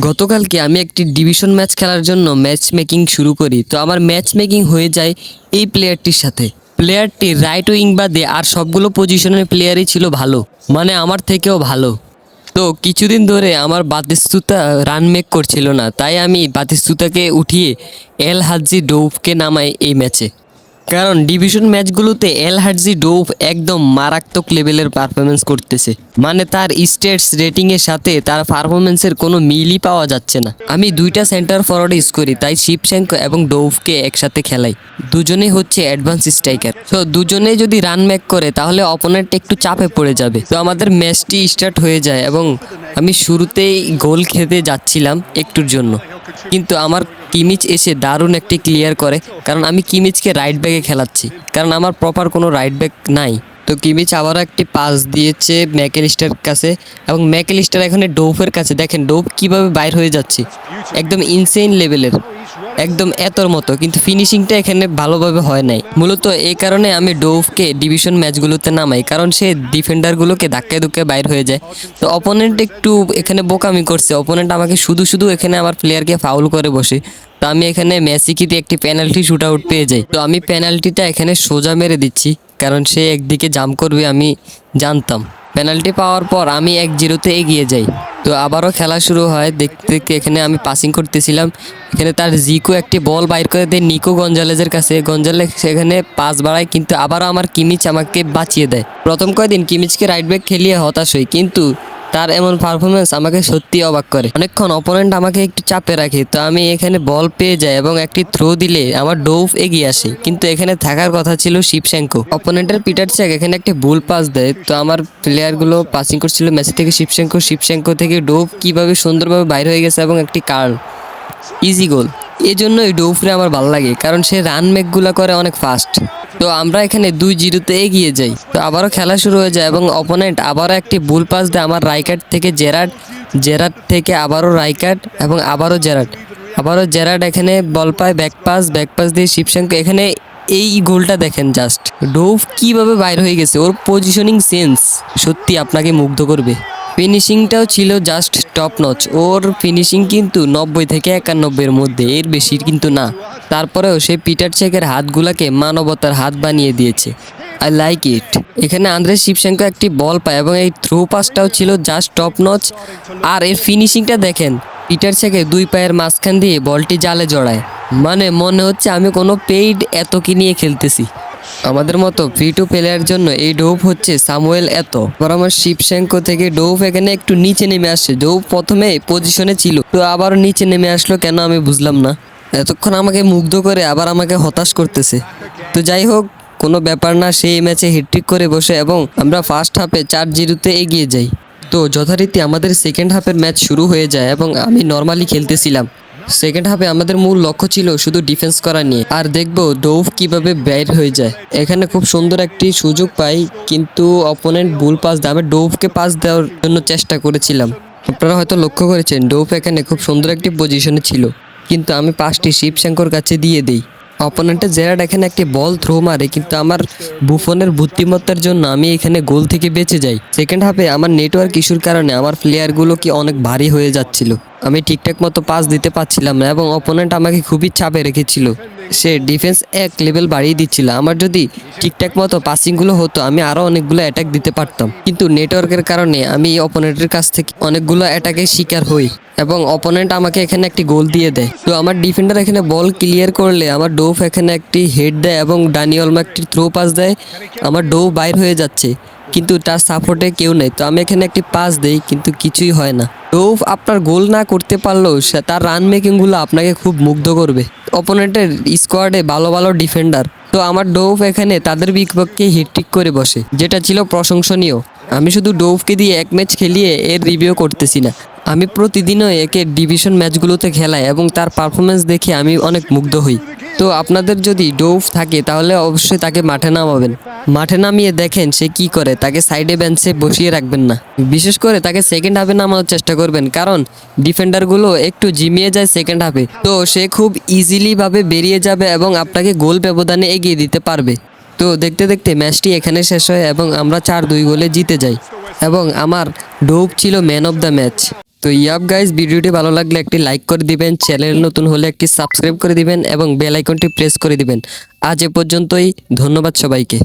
গতকালকে আমি একটি ডিভিশন ম্যাচ খেলার জন্য ম্যাচ মেকিং শুরু করি। তো আমার ম্যাচ মেকিং হয়ে যায় এই প্লেয়ারটির সাথে। প্লেয়ারটি রাইট উইং বাদে আর সবগুলো পজিশনের প্লেয়ারই ছিল ভালো, মানে আমার থেকেও ভালো। তো কিছুদিন ধরে আমার বাতিস্তুতা রান মেক করছিল না, তাই আমি বাতিস্তুতাকে উঠিয়ে এল হাজি ডৌফকে নামাই এই ম্যাচে। কারণ ডিভিশন ম্যাচগুলোতে এল হাজি ডৌফ একদম মারাত্মক লেভেলের পারফরমেন্স করতেছে, মানে তার স্টেটস রেটিংয়ের সাথে তার পারফরমেন্সের কোনো মিলই পাওয়া যাচ্ছে না। আমি দুইটা সেন্টার ফরওয়ার্ড ইউজ করি, তাই শিবশেঙ্কো এবং ডৌফকে একসাথে খেলাই। দুজনেই হচ্ছে অ্যাডভান্স স্ট্রাইকার। তো দুজনেই যদি রান মেক করে তাহলে অপোনেন্ট একটু চাপে পড়ে যাবে। তো আমাদের ম্যাচটি স্টার্ট হয়ে যায় এবং আমি শুরুতেই গোল খেতে যাচ্ছিলাম একটুর জন্য, কিন্তু আমার কিমিচ এসে দারুণ একটি ক্লিয়ার করে। কারণ আমি কিমিচকে রাইট ব্যাকে খেলাচ্ছি, কারণ আমার প্রপার কোনো রাইট ব্যাক নাই। তো কিমিচ আবারও একটি পাস দিয়েছে ম্যাকেলিস্টার কাছে, এবং ম্যাকেলিস্টার এখানে ডৌফের কাছে। দেখেন ডৌফ কীভাবে বাইর হয়ে যাচ্ছে, একদম ইনসেইন লেভেলের, একদম এতর মতো। কিন্তু ফিনিশিংটা এখানে ভালোভাবে হয় নাই। মূলত এই কারণে আমি ডৌফকে ডিভিশন ম্যাচগুলোতে নামাই, কারণ সে ডিফেন্ডারগুলোকে ধাক্কায় ধুক্কায় বাইর হয়ে যায়। তো অপোনেন্ট একটু এখানে বোকামি করছে, অপোনেন্ট আমাকে শুধু শুধু এখানে আমার প্লেয়ারকে ফাউল করে বসে। তো আমি এখানে মেসিকিতে একটি পেনাল্টি শুট আউট পেয়ে যাই। তো আমি পেনাল্টিটা এখানে সোজা মেরে দিচ্ছি, কারণ সে একদিকে জাম্প করবে আমি জানতাম। পেনাল্টি পাওয়ার পর আমি 1-0-তে এগিয়ে যাই। তো আবারও খেলা শুরু হয়। দেখতে দেখতে এখানে আমি পাসিং করতেছিলাম, এখানে তার জিকো একটি বল বাইর করে দেয় নিকো গঞ্জালেজের কাছে। গঞ্জালেজ সেখানে পাস বাড়ায়, কিন্তু আবারও আমার কিমিচ আমাকে বাঁচিয়ে দেয়। প্রথম কয়েকদিন কিমিচকে রাইট ব্যাক খেলিয়ে হতাশ হই, কিন্তু তার এমন পারফরমেন্স আমাকে সত্যি অবাক করে। অনেকক্ষণ অপোনেন্ট আমাকে একটু চাপে রাখে, তো আমি এখানে বল পেয়ে যাই এবং একটি থ্রো দিলে আমার ডৌফ এগিয়ে আসে, কিন্তু এখানে থাকার কথা ছিল শিবশেঙ্কো। অপোনেন্টের পিটার চেক এখানে একটি ভুল পাস দেয়। তো আমার প্লেয়ারগুলো পাসিং করছিল মেসি থেকে শিবশেঙ্কো, শিবশেঙ্কো থেকে ডৌফ কীভাবে সুন্দরভাবে বাইর হয়ে গেছে এবং একটি কার্ল ইজি গোল। এই জন্যই ডৌফরে আমার ভালো লাগে, কারণ সে রান মেকগুলো করে অনেক ফাস্ট। তো আমরা এখানে 2-0-তে এগিয়ে যাই। তো আবারও খেলা শুরু হয়ে যায় এবং অপোনেন্ট আবারও একটি ভুল পাস দেয় আমার রাইকার্ড থেকে জেরার্ড, জেরার্ড থেকে আবারও রাইকার্ড এবং আবারও জেরার্ড এখানে বল পায়, ব্যাক পাস দিয়ে শিবশেঙ্কো। এখানে এই গোলটা দেখেন, জাস্ট ডৌফ কীভাবে বাইর হয়ে গেছে, ওর পজিশনিং সেন্স সত্যি আপনাকে মুগ্ধ করবে। ফিনিশিংটাও ছিল জাস্ট টপ নচ। ওর ফিনিশিং কিন্তু 90 থেকে 91-এর মধ্যে, এর বেশি কিন্তু না। তারপরেও সে পিটার চেকের হাতগুলাকে মানবতার হাত বানিয়ে দিয়েছে। I like it. এখানে আন্দ্রেস শিবশেঙ্কো একটি বল পায় এবং এই থ্রো পাসটাও ছিল জাস্ট টপ নচ। আর এর ফিনিশিংটা দেখেন, পিটার চেকের 2 পায়ের মাঝখান দিয়ে বলটি জালে জড়ায়, মানে মনে হচ্ছে আমি কোনো পেইড এতকে নিয়ে খেলতেছি। আমাদের মতো ফ্রি টু প্লেয়ার জন্য এই ডৌফ হচ্ছে সামুয়েল এতো। আবার আমার শিবশেঙ্কো থেকে ডৌফ এখানে একটু নিচে নেমে আসছে। ডৌফ প্রথমে পজিশনে ছিল, তো আবার নিচে নেমে আসলো কেন আমি বুঝলাম না। এতক্ষণ আমাকে মুগ্ধ করে আবার আমাকে হতাশ করতেছে। তো যাই হোক, কোনো ব্যাপার না, সেই ম্যাচে হ্যাটট্রিক করে বসে এবং আমরা ফার্স্ট হাফে 4-0-তে এগিয়ে যাই। তো যথারীতি আমাদের সেকেন্ড হাফের ম্যাচ শুরু হয়ে যায় এবং আমি নর্মালি খেলতেছিলাম। সেকেন্ড হাফে আমাদের মূল লক্ষ্য ছিল শুধু ডিফেন্স করা নিয়ে, আর দেখবো ডৌফ কিভাবে বের হয়ে যায়। এখানে খুব সুন্দর একটি সুযোগ পাই, কিন্তু অপোনেন্ট ভুল পাস দেয়। আমি ডৌফকে পাস দেওয়ার জন্য চেষ্টা করেছিলাম। আপনারা হয়তো লক্ষ্য করেছেন ডৌফ এখানে খুব সুন্দর একটি পজিশনে ছিল, কিন্তু আমি পাসটি শিবশেঙ্কোর কাছে দিয়ে দিই। অপোনেন্টের জেরার্ড এখানে একটি বল থ্রো মারে, কিন্তু আমার বুফনের বুদ্ধিমত্তার জন্য আমি এখানে গোল থেকে বেঁচে যাই। সেকেন্ড হাফে আমার নেটওয়ার্ক ইস্যুর কারণে আমার প্লেয়ারগুলো কি অনেক ভারী হয়ে যাচ্ছিল, আমি ঠিকঠাক মতো পাস দিতে পারছিলাম না এবং অপোনেন্ট আমাকে খুবই চাপে রেখেছিল। সে ডিফেন্স এক লেভেল বাড়িয়ে দিচ্ছিল। আমার যদি ঠিকঠাক মতো পাসিংগুলো হতো আমি আরও অনেকগুলো অ্যাটাক দিতে পারতাম, কিন্তু নেটওয়ার্কের কারণে আমি অপোনেন্টের কাছ থেকে অনেকগুলো অ্যাটাকের শিকার হই এবং অপোনেন্ট আমাকে এখানে একটি গোল দিয়ে দেয়। তো আমার ডিফেন্ডার এখানে বল ক্লিয়ার করলে আমার ডৌফ এখানে একটি হেড দেয় এবং ডানি অলমা একটি থ্রো পাস দেয়। আমার ডৌফ বাইর হয়ে যাচ্ছে, কিন্তু তার সাপোর্টে কেউ নেই। তো আমি এখানে একটি পাস দেই, কিন্তু কিছুই হয় না। ডৌফ আপনার গোল না করতে পারলেও তার রান মেকিংগুলো আপনাকে খুব মুগ্ধ করবে। অপোনেন্টের স্কোয়াডে ভালো ভালো ডিফেন্ডার, তো আমার ডৌফ এখানে তাদের বিপক্ষে হ্যাটট্রিক করে বসে, যেটা ছিল প্রশংসনীয়। আমি শুধু ডৌফকে দিয়ে এক ম্যাচ খেলিয়ে এর রিভিউ করতেছি না, আমি প্রতিদিনও একে ডিভিশন ম্যাচগুলোতে খেলাই এবং তার পারফরমেন্স দেখে আমি অনেক মুগ্ধ হই। তো আপনাদের যদি ডৌফ থাকে তাহলে অবশ্যই তাকে মাঠে নামাবেন। মাঠে নামিয়ে দেখেন সে কি করে, তাকে সাইডে বেঞ্চে বসিয়ে রাখবেন না। বিশেষ করে তাকে সেকেন্ড হাফে নামানোর চেষ্টা করবেন, কারণ ডিফেন্ডারগুলো একটু জিমিয়ে যায় সেকেন্ড হাফে। তো সে খুব ইজিলি ভাবে বেরিয়ে যাবে এবং আপনাকে গোল ব্যবধানে এগিয়ে দিতে পারবে। তো দেখতে দেখতে ম্যাচটি এখানে শেষ হয় এবং আমরা 4-2 গোলে জিতে যাই এবং আমার ডৌফ ছিল ম্যান অফ দ্য ম্যাচ। তো ইয়াপ গাইস, ভিডিওটি ভালো লাগলে একটি লাইক করে দিবেন, চ্যানেল নতুন হলে একটি সাবস্ক্রাইব করে দিবেন এবং বেল আইকনটি প্রেস করে দিবেন। আজ এ পর্যন্তই, ধন্যবাদ সবাইকে।